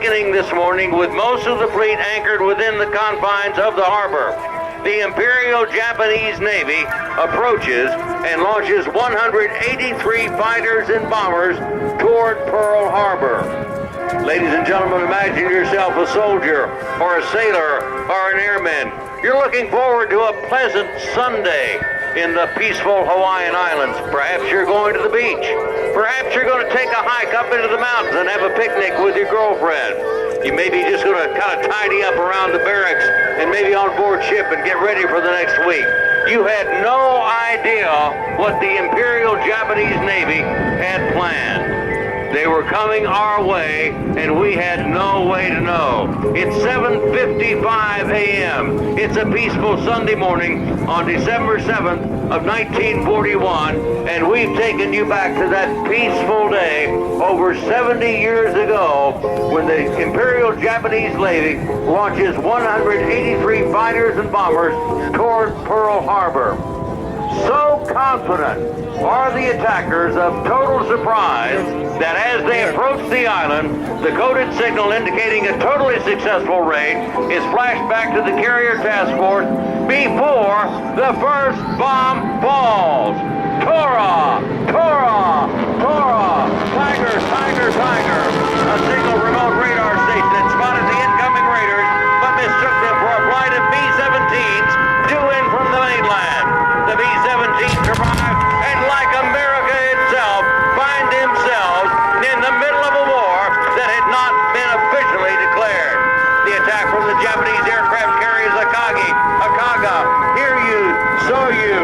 This morning with most of the fleet anchored within the confines of the harbor. The Imperial Japanese Navy approaches and launches 183 fighters and bombers toward Pearl Harbor. Ladies and gentlemen, imagine yourself a soldier or a sailor or an airman. You're looking forward to a pleasant Sunday in the peaceful Hawaiian Islands. Perhaps you're going to the beach. Perhaps you're going to take a hike up into the mountains and have a picnic with your girlfriend. You may be just going to kind of tidy up around the barracks and maybe on board ship and get ready for the next week. You had no idea what the Imperial Japanese Navy had planned. They were coming our way, and we had no way to know. It's 7:55 a.m. It's a peaceful Sunday morning on December 7th of 1941, and we've taken you back to that peaceful day over 70 years ago when the Imperial Japanese Navy launches 183 fighters and bombers toward Pearl Harbor. So confident are the attackers of total surprise that as they approach the island, the coded signal indicating a totally successful raid is flashed back to the carrier task force before the first bomb falls. Tora! Tora! Tora! Tiger! Tiger! Tiger! A single remote radar station had spotted the incoming raiders, but mistook them for a flight of B-17s due in from the mainland. The B-17 survived, and like America itself, find themselves in the middle of a war that had not been officially declared. The attack from the Japanese aircraft carriers Akaga, Hiryu, Soyu,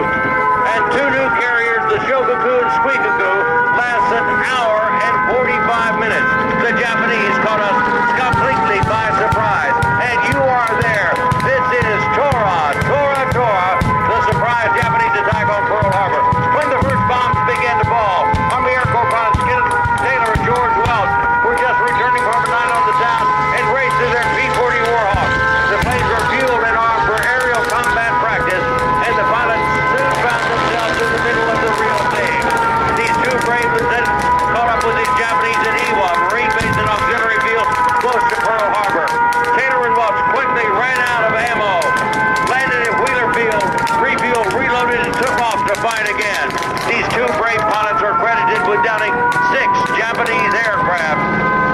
and two new carriers, the Shogaku and Squeakaku, lasts an hour and 45 minutes. The Japanese caught us completely by surprise, and you are there. This is Tora, Tora, Tora, the surprise Japanese attack on Pearl Harbor. When the first bombs began to fall, Army Air Corps pilots Kenneth Taylor and George Welch were just returning from a night on the town and raced to their P-40 Warhawks. The planes were fueled and armed for aerial combat practice, and the pilots soon found themselves in the middle of the real thing. These two brave lieutenants caught up with the Japanese at Iwa, Marine Base and Auxiliary Field, close to Pearl Harbor. Taylor and Welch quickly ran out of ammo, landed at Wheeler Field, refueled, reloaded, and took off to fight again. These two brave pilots are credited with downing 6 Japanese aircraft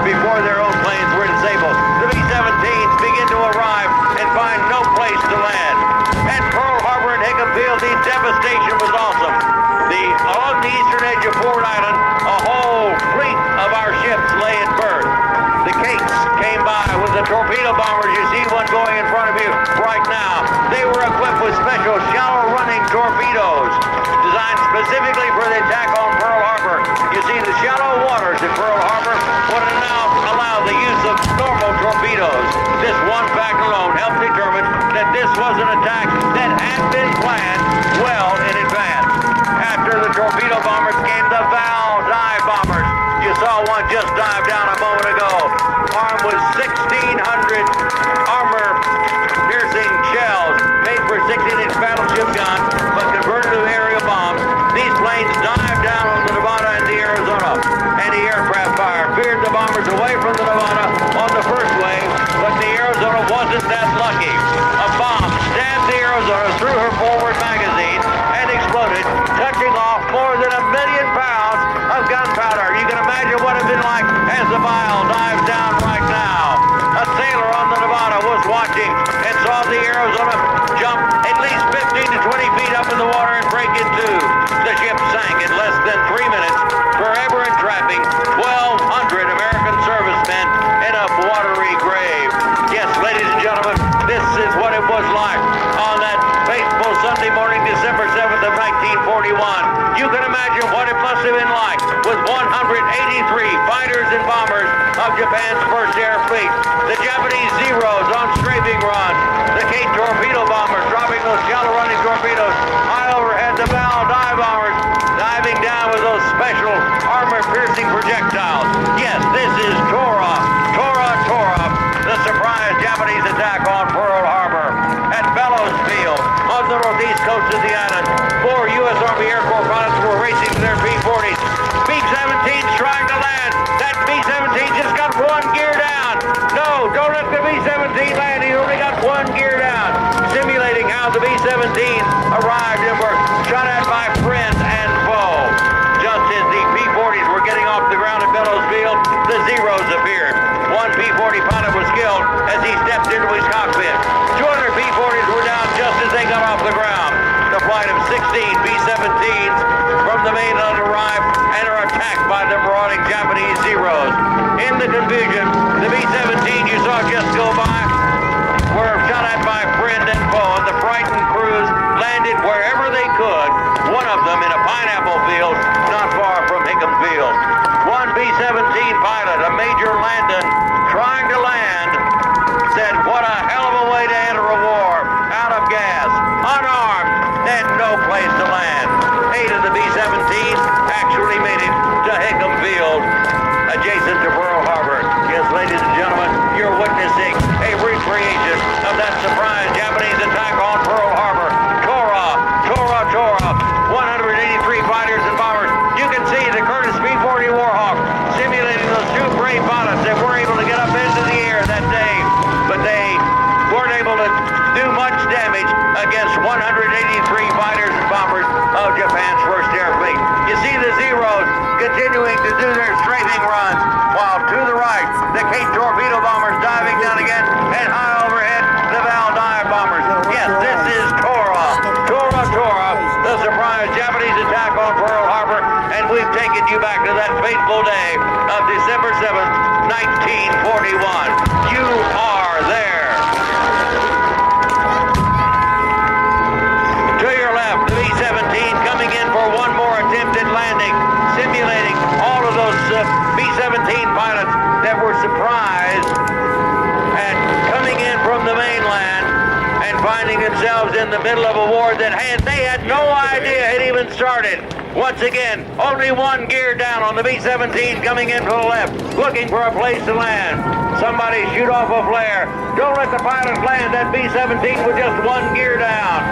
before their own planes were disabled. The B-17s begin to arrive and find no place to land. At Pearl Harbor and Hickam Field, the devastation was awesome. Along the eastern edge of Ford Island, a whole fleet of our ships lay at berth. The Capes came by with the torpedo bombers. You see one going in front of you right now. They were equipped with special shallow-running torpedoes designed specifically for the attack on Pearl Harbor. You see, the shallow waters at Pearl Harbor would now allow the use of normal torpedoes. This one fact alone helped determine that this was an attack that had been planned well in advance. After the torpedo bombers came the Val dive bombers. You saw one just dive down a moment ago, armed with 1,600 armor-piercing shells, made for 16-inch battleship guns, but converted to aerial bombs. These planes dived down on the Nevada and the Arizona. Anti-aircraft fire veered the bombers away from the Nevada on the first wave, but the Arizona wasn't that lucky. A bomb stabbed the Arizona through her forward magazine and exploded, touching off more than 1 million pounds of gunpowder. You can imagine what it would have been like as the Vile dives down right now. A sailor on the Nevada was watching and saw the Arizona jump at least 15 to 20 feet up in the water and break in two. The ship sank in less than 3 minutes, forever entrapping 1,200 American servicemen in a watery grave. Yes, ladies and gentlemen, this is what it was like on that fateful Sunday morning, December 7th of 1941. You can imagine what it must have been like with 183 fighters and bombers of Japan's First Air Fleet. The Japanese Zeros on strafing runs. The Kate torpedo bombers dropping those shallow-running torpedoes high overhead. The Val dive bombers diving down with those special armor-piercing projectiles. Yes, this is Tora, Tora, Tora, the surprise Japanese attack on Pearl Harbor. At Bellows Field, on the northeast coast of the island, 4 U.S. Army Air Corps pilots were racing to their B-40s. B-17's trying to land. That B-17 just got one gear down. B-17 landing. He only got one gear down, simulating how the B-17 arrived and were shot at by friend and foe. Just as the P-40s were getting off the ground at Bellows Field, the Zeros appeared. One P-40 pilot was killed as he stepped into his cockpit. 200 P-40s were down just as they got off the ground. The flight of 16 B-17s from the mainland arrived and are attacked by the marauding Japanese Zeros. In the confusion, the B-17 you saw just go by were shot at by friend and foe, and the frightened crews landed wherever they could, one of them in a pineapple field not far from Hickam Field. One B-17 pilot, a Major Landon, trying to land, said, "What a hell of a way to enter a war, out of gas, unarmed, and no place to land." 8 of the B-17s actually made it to Hickam Field, adjacent to Pearl Harbor. Yes, ladies and gentlemen, you're witnessing a recreation of that surprise Japanese attack on Pearl Harbor. Tora, Tora, Tora, 183 fighters and bombers. You can see the Curtiss P-40 Warhawk simulating those two brave pilots that were able to get up into the air that day, but they weren't able to do much damage against 183 fighters and bombers of Japan's First Air Fleet. You see the Zeros continuing to do their strafing runs, while to the right, the Kate torpedo bombers diving down again, and high overhead, the Val dive bombers. Yes, this is Tora, Tora, Tora, the surprise Japanese attack on Pearl Harbor, and we've taken you back to that fateful day of December 7th, 1941. You are there. To your left, the B-17 coming in for one more attempted landing, simulating all of those B-17 pilots that were surprised at coming in from the mainland and finding themselves in the middle of a war that they had no idea had even started. Once again, only one gear down on the B-17 coming in from the left, looking for a place to land. Somebody shoot off a flare. Don't let the pilots land that B-17 with just one gear down.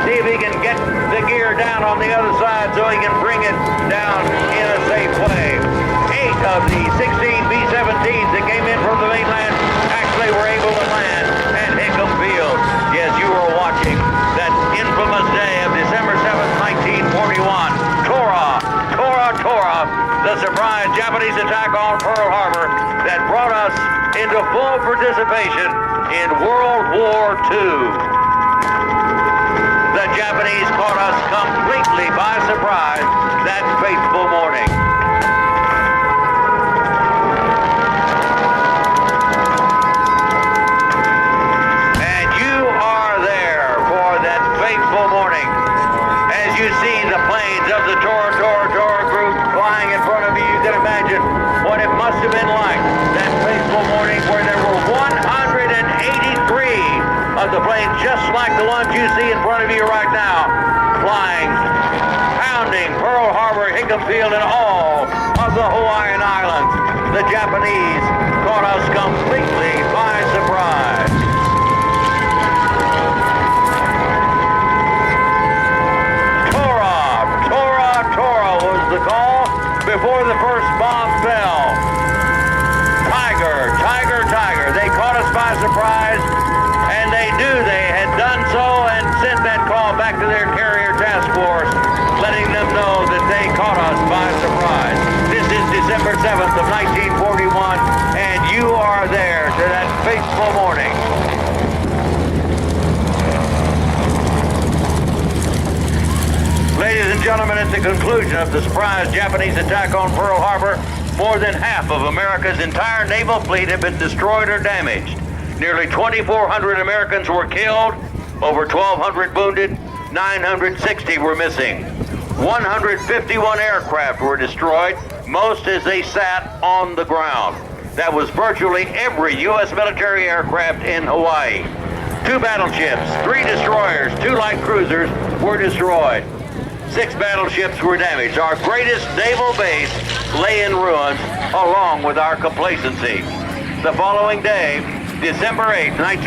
See if he can get the gear down on the other side so he can bring it down in a safe way. 8 of the 16 B-17s that came in from the mainland actually were able to land at Hickam Field. Yes, you were watching that infamous day of December 7th, 1941. Tora, Tora, Tora, the surprise Japanese attack on Pearl Harbor that brought us into full participation in World War II. The Japanese caught us completely by surprise that fateful morning. And you are there for that fateful morning. As you see the planes of the Tora, Tora, Tora group flying in front of you, you can imagine what it must have been like that fateful morning where there were 183 of the planes just like the ones you see in front of you right now, flying, pounding Pearl Harbor, Hickam Field, and all of the Hawaiian Islands. The Japanese caught us completely by surprise. Tora, Tora, Tora was the call before the first bomb fell. Tiger, Tiger, Tiger. They caught us by surprise. And they knew they had done so and sent that call back to their carrier task force, letting them know that they caught us by surprise. This is December 7th of 1941, and you are there to that fateful morning. Ladies and gentlemen, at the conclusion of the surprise Japanese attack on Pearl Harbor, more than half of America's entire naval fleet had been destroyed or damaged. Nearly 2,400 Americans were killed, over 1,200 wounded, 960 were missing. 151 aircraft were destroyed, most as they sat on the ground. That was virtually every U.S. military aircraft in Hawaii. 2 battleships, 3 destroyers, 2 light cruisers were destroyed. 6 battleships were damaged. Our greatest naval base lay in ruins, along with our complacency. The following day, December 8, 19...